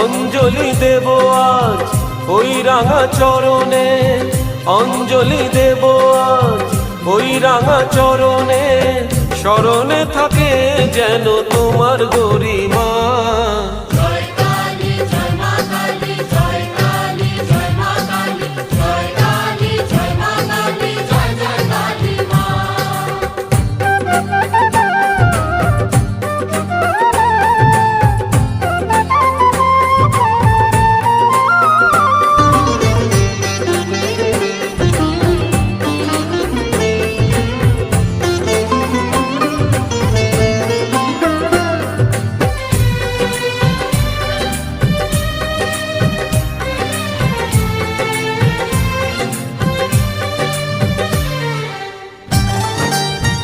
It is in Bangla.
অঞ্জলি দেব আজ ওই রাঙা চরণে, অঞ্জলি দেব আজ ওই রাঙা চরণে। স্মরণে থাকে যেন তোমার গরিমা।